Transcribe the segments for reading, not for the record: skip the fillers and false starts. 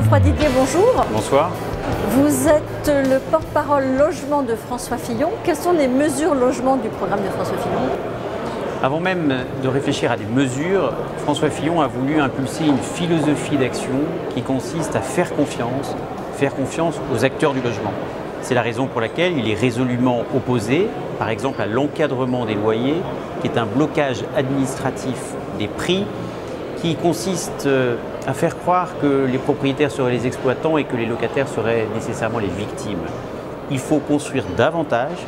Geoffroy Didier, bonjour. Bonsoir. Vous êtes le porte-parole logement de François Fillon. Quelles sont les mesures logement du programme de François Fillon? Avant même de réfléchir à des mesures, François Fillon a voulu impulser une philosophie d'action qui consiste à faire confiance aux acteurs du logement. C'est la raison pour laquelle il est résolument opposé, par exemple, à l'encadrement des loyers, qui est un blocage administratif des prix, qui consiste à faire croire que les propriétaires seraient les exploitants et que les locataires seraient nécessairement les victimes. Il faut construire davantage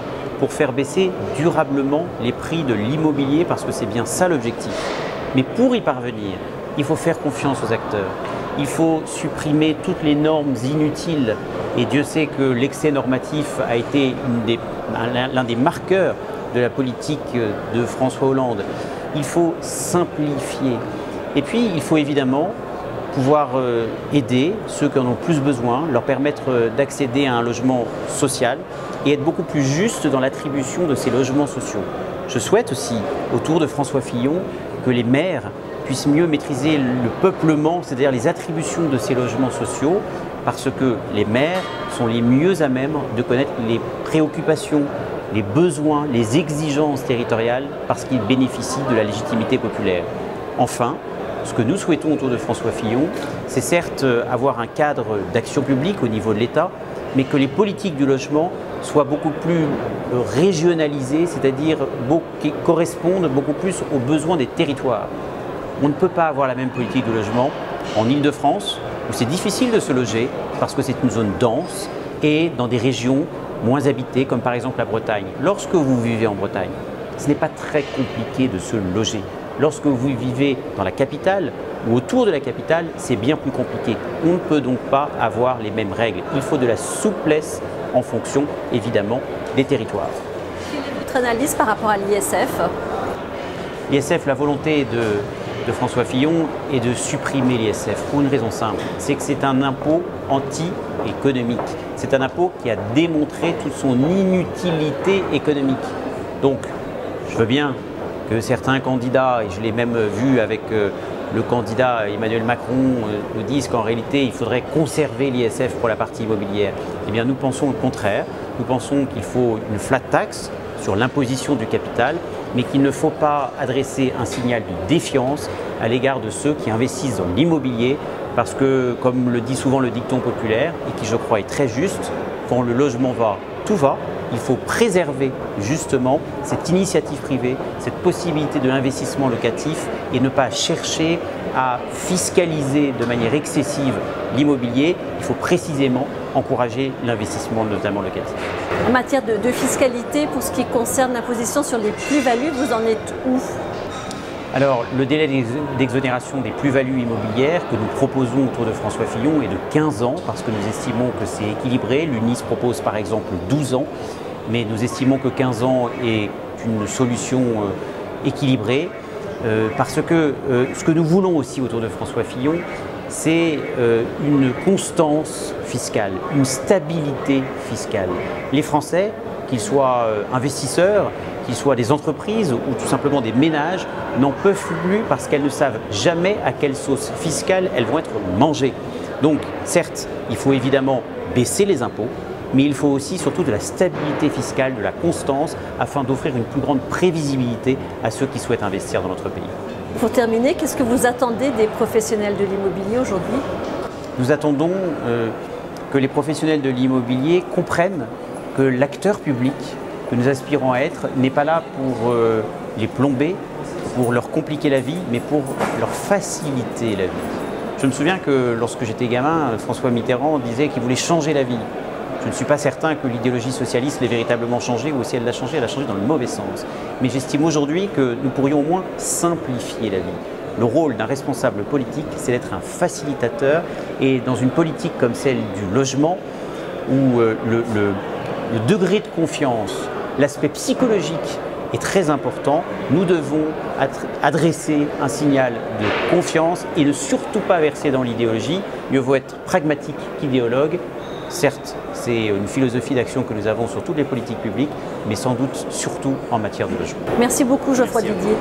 pour faire baisser durablement les prix de l'immobilier, parce que c'est bien ça l'objectif. Mais pour y parvenir, il faut faire confiance aux acteurs. Il faut supprimer toutes les normes inutiles, et Dieu sait que l'excès normatif a été l'un des marqueurs de la politique de François Hollande. Il faut simplifier. Et puis, il faut évidemment pouvoir aider ceux qui en ont plus besoin, leur permettre d'accéder à un logement social et être beaucoup plus juste dans l'attribution de ces logements sociaux. Je souhaite aussi, autour de François Fillon, que les maires puissent mieux maîtriser le peuplement, c'est-à-dire les attributions de ces logements sociaux, parce que les maires sont les mieux à même de connaître les préoccupations, les besoins, les exigences territoriales, parce qu'ils bénéficient de la légitimité populaire. Enfin, ce que nous souhaitons autour de François Fillon, c'est certes avoir un cadre d'action publique au niveau de l'État, mais que les politiques du logement soient beaucoup plus régionalisées, c'est-à-dire qui correspondent beaucoup plus aux besoins des territoires. On ne peut pas avoir la même politique de logement en Île-de-France, où c'est difficile de se loger, parce que c'est une zone dense, et dans des régions moins habitées, comme par exemple la Bretagne. Lorsque vous vivez en Bretagne, ce n'est pas très compliqué de se loger. Lorsque vous vivez dans la capitale ou autour de la capitale, c'est bien plus compliqué. On ne peut donc pas avoir les mêmes règles. Il faut de la souplesse en fonction, évidemment, des territoires. Quelle est votre analyse par rapport à l'ISF? L'ISF, la volonté de François Fillon est de supprimer l'ISF pour une raison simple, c'est que c'est un impôt anti-économique. C'est un impôt qui a démontré toute son inutilité économique. Donc, je veux bien que certains candidats, et je l'ai même vu avec le candidat Emmanuel Macron, nous disent qu'en réalité il faudrait conserver l'ISF pour la partie immobilière. Eh bien nous pensons le contraire. Nous pensons qu'il faut une flat tax sur l'imposition du capital, mais qu'il ne faut pas adresser un signal de défiance à l'égard de ceux qui investissent dans l'immobilier, parce que, comme le dit souvent le dicton populaire, et qui je crois est très juste, quand le logement va, tout va. Il faut préserver justement cette initiative privée, cette possibilité de l'investissement locatif, et ne pas chercher à fiscaliser de manière excessive l'immobilier. Il faut précisément encourager l'investissement, notamment locatif. En matière de fiscalité, pour ce qui concerne l'imposition sur les plus-values, vous en êtes où? Alors, le délai d'exonération des plus-values immobilières que nous proposons autour de François Fillon est de 15 ans, parce que nous estimons que c'est équilibré. L'UNIS propose par exemple 12 ans, mais nous estimons que 15 ans est une solution équilibrée, parce que ce que nous voulons aussi autour de François Fillon, c'est une constance fiscale, une stabilité fiscale. Les Français, qu'ils soient investisseurs, qu'ils soient des entreprises ou tout simplement des ménages, n'en peuvent plus, parce qu'elles ne savent jamais à quelle sauce fiscale elles vont être mangées. Donc certes, il faut évidemment baisser les impôts, mais il faut aussi surtout de la stabilité fiscale, de la constance, afin d'offrir une plus grande prévisibilité à ceux qui souhaitent investir dans notre pays. Pour terminer, qu'est-ce que vous attendez des professionnels de l'immobilier aujourd'hui? Nous attendons que les professionnels de l'immobilier comprennent que l'acteur public que nous aspirons à être n'est pas là pour les plomber, pour leur compliquer la vie, mais pour leur faciliter la vie. Je me souviens que lorsque j'étais gamin, François Mitterrand disait qu'il voulait changer la vie. Je ne suis pas certain que l'idéologie socialiste l'ait véritablement changée, ou si elle l'a changée dans le mauvais sens. Mais j'estime aujourd'hui que nous pourrions au moins simplifier la vie. Le rôle d'un responsable politique, c'est d'être un facilitateur, et dans une politique comme celle du logement, où le degré de confiance, l'aspect psychologique est très important, nous devons adresser un signal de confiance et ne surtout pas verser dans l'idéologie. Mieux vaut être pragmatique qu'idéologue. Certes, c'est une philosophie d'action que nous avons sur toutes les politiques publiques, mais sans doute surtout en matière de logement. Merci beaucoup, Geoffroy Didier.